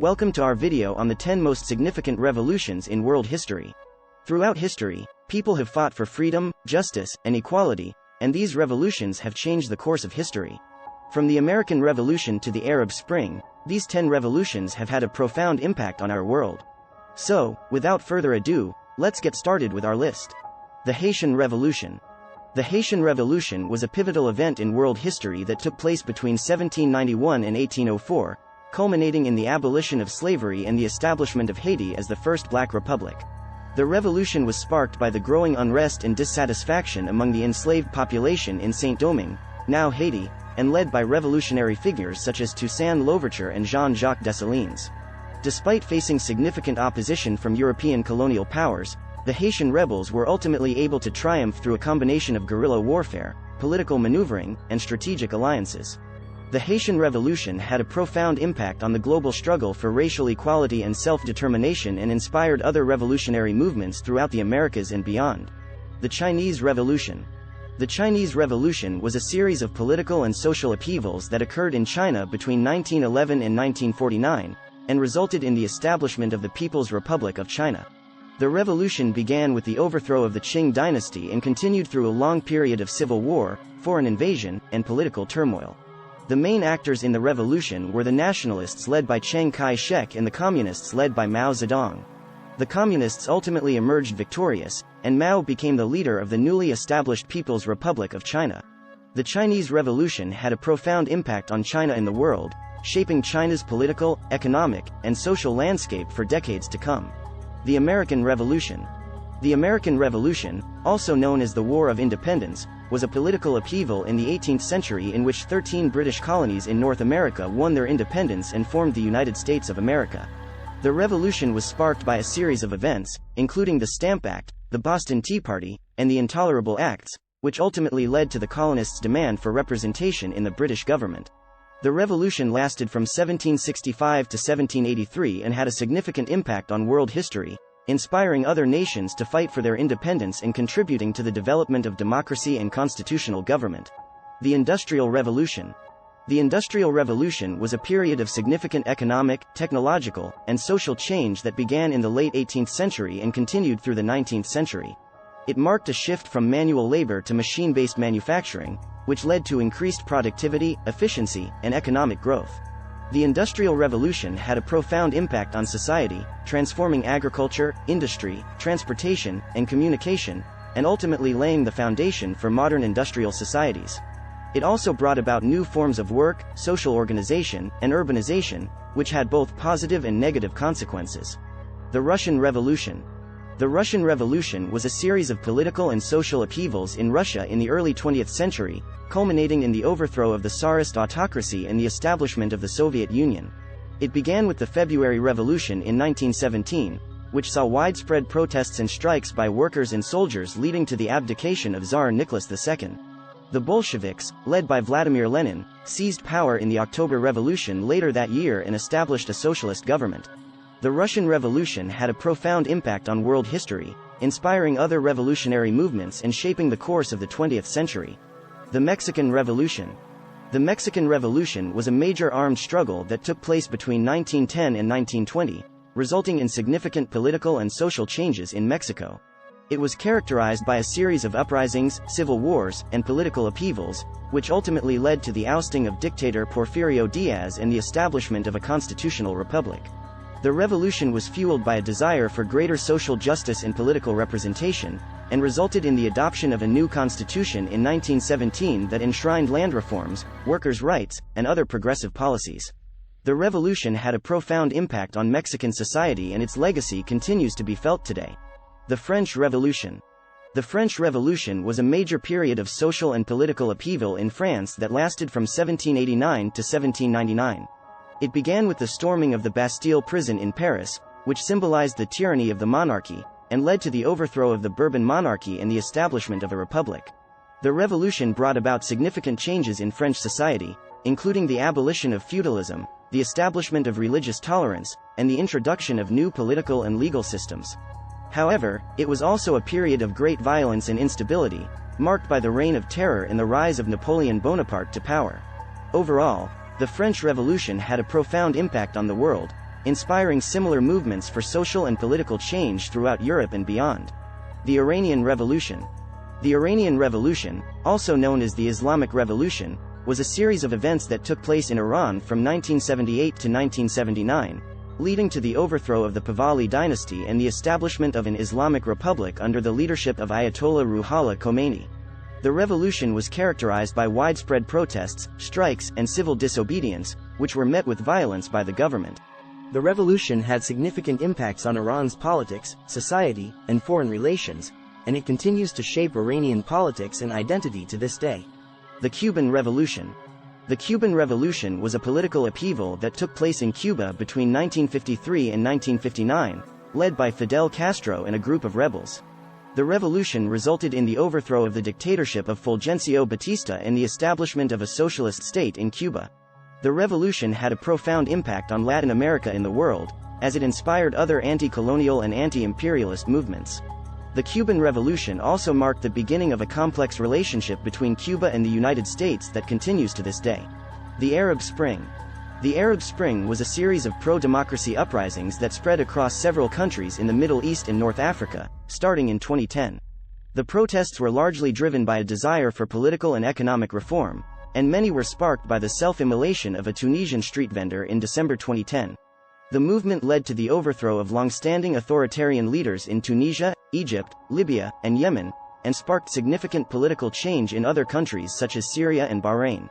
Welcome to our video on the 10 most significant revolutions in world history. Throughout history, people have fought for freedom, justice, and equality, and these revolutions have changed the course of history. From the American Revolution to the Arab Spring, these 10 revolutions have had a profound impact on our world. So, without further ado, let's get started with our list. The Haitian Revolution. The Haitian Revolution was a pivotal event in world history that took place between 1791 and 1804, culminating in the abolition of slavery and the establishment of Haiti as the first black republic. The revolution was sparked by the growing unrest and dissatisfaction among the enslaved population in Saint-Domingue, now Haiti, and led by revolutionary figures such as Toussaint Louverture and Jean-Jacques Dessalines. Despite facing significant opposition from European colonial powers, the Haitian rebels were ultimately able to triumph through a combination of guerrilla warfare, political maneuvering, and strategic alliances. The Haitian Revolution had a profound impact on the global struggle for racial equality and self-determination and inspired other revolutionary movements throughout the Americas and beyond. The Chinese Revolution. The Chinese Revolution was a series of political and social upheavals that occurred in China between 1911 and 1949, and resulted in the establishment of the People's Republic of China. The revolution began with the overthrow of the Qing dynasty and continued through a long period of civil war, foreign invasion, and political turmoil. The main actors in the revolution were the nationalists led by Chiang Kai-shek and the communists led by Mao Zedong. The communists ultimately emerged victorious, and Mao became the leader of the newly established People's Republic of China. The Chinese Revolution had a profound impact on China and the world, shaping China's political, economic, and social landscape for decades to come. The American Revolution. The American Revolution, also known as the War of Independence, was a political upheaval in the 18th century in which 13 British colonies in North America won their independence and formed the United States of America. The revolution was sparked by a series of events, including the Stamp Act, the Boston Tea Party, and the Intolerable Acts, which ultimately led to the colonists' demand for representation in the British government. The revolution lasted from 1765 to 1783 and had a significant impact on world history, inspiring other nations to fight for their independence and contributing to the development of democracy and constitutional government. The Industrial Revolution. The Industrial Revolution was a period of significant economic, technological, and social change that began in the late 18th century and continued through the 19th century. It marked a shift from manual labor to machine-based manufacturing, which led to increased productivity, efficiency, and economic growth. The Industrial Revolution had a profound impact on society, transforming agriculture, industry, transportation, and communication, and ultimately laying the foundation for modern industrial societies. It also brought about new forms of work, social organization, and urbanization, which had both positive and negative consequences. The Russian Revolution. The Russian Revolution was a series of political and social upheavals in Russia in the early 20th century, culminating in the overthrow of the Tsarist autocracy and the establishment of the Soviet Union. It began with the February Revolution in 1917, which saw widespread protests and strikes by workers and soldiers leading to the abdication of Tsar Nicholas II. The Bolsheviks, led by Vladimir Lenin, seized power in the October Revolution later that year and established a socialist government. The Russian Revolution had a profound impact on world history, inspiring other revolutionary movements and shaping the course of the 20th century. The Mexican Revolution. The Mexican Revolution was a major armed struggle that took place between 1910 and 1920, resulting in significant political and social changes in Mexico. It was characterized by a series of uprisings, civil wars, and political upheavals, which ultimately led to the ousting of dictator Porfirio Diaz and the establishment of a constitutional republic. The revolution was fueled by a desire for greater social justice and political representation, and resulted in the adoption of a new constitution in 1917 that enshrined land reforms, workers' rights, and other progressive policies. The revolution had a profound impact on Mexican society and its legacy continues to be felt today. The French Revolution. The French Revolution was a major period of social and political upheaval in France that lasted from 1789 to 1799. It began with the storming of the Bastille prison in Paris, which symbolized the tyranny of the monarchy, and led to the overthrow of the Bourbon monarchy and the establishment of a republic. The revolution brought about significant changes in French society, including the abolition of feudalism, the establishment of religious tolerance, and the introduction of new political and legal systems. However, it was also a period of great violence and instability, marked by the reign of terror and the rise of Napoleon Bonaparte to power. Overall, the French Revolution had a profound impact on the world, inspiring similar movements for social and political change throughout Europe and beyond. The Iranian Revolution. The Iranian Revolution, also known as the Islamic Revolution, was a series of events that took place in Iran from 1978 to 1979, leading to the overthrow of the Pahlavi dynasty and the establishment of an Islamic Republic under the leadership of Ayatollah Ruhollah Khomeini. The revolution was characterized by widespread protests, strikes, and civil disobedience, which were met with violence by the government. The revolution had significant impacts on Iran's politics, society, and foreign relations, and it continues to shape Iranian politics and identity to this day. The Cuban Revolution. The Cuban Revolution was a political upheaval that took place in Cuba between 1953 and 1959, led by Fidel Castro and a group of rebels. The revolution resulted in the overthrow of the dictatorship of Fulgencio Batista and the establishment of a socialist state in Cuba. The revolution had a profound impact on Latin America in the world, as it inspired other anti-colonial and anti-imperialist movements. The Cuban Revolution also marked the beginning of a complex relationship between Cuba and the United States that continues to this day. The Arab Spring. The Arab Spring was a series of pro-democracy uprisings that spread across several countries in the Middle East and North Africa, starting in 2010. The protests were largely driven by a desire for political and economic reform, and many were sparked by the self-immolation of a Tunisian street vendor in December 2010. The movement led to the overthrow of long-standing authoritarian leaders in Tunisia, Egypt, Libya, and Yemen, and sparked significant political change in other countries such as Syria and Bahrain.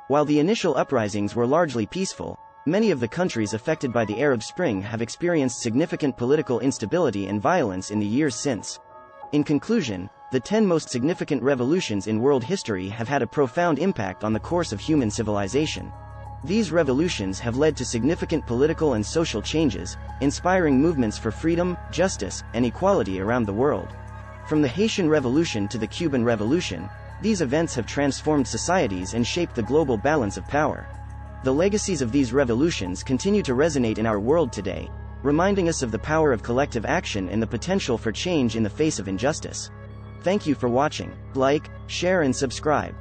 While the initial uprisings were largely peaceful, many of the countries affected by the Arab Spring have experienced significant political instability and violence in the years since. In conclusion, the 10 most significant revolutions in world history have had a profound impact on the course of human civilization. These revolutions have led to significant political and social changes, inspiring movements for freedom, justice, and equality around the world. From the Haitian Revolution to the Cuban Revolution, these events have transformed societies and shaped the global balance of power. The legacies of these revolutions continue to resonate in our world today, reminding us of the power of collective action and the potential for change in the face of injustice. Thank you for watching. Like, share and subscribe.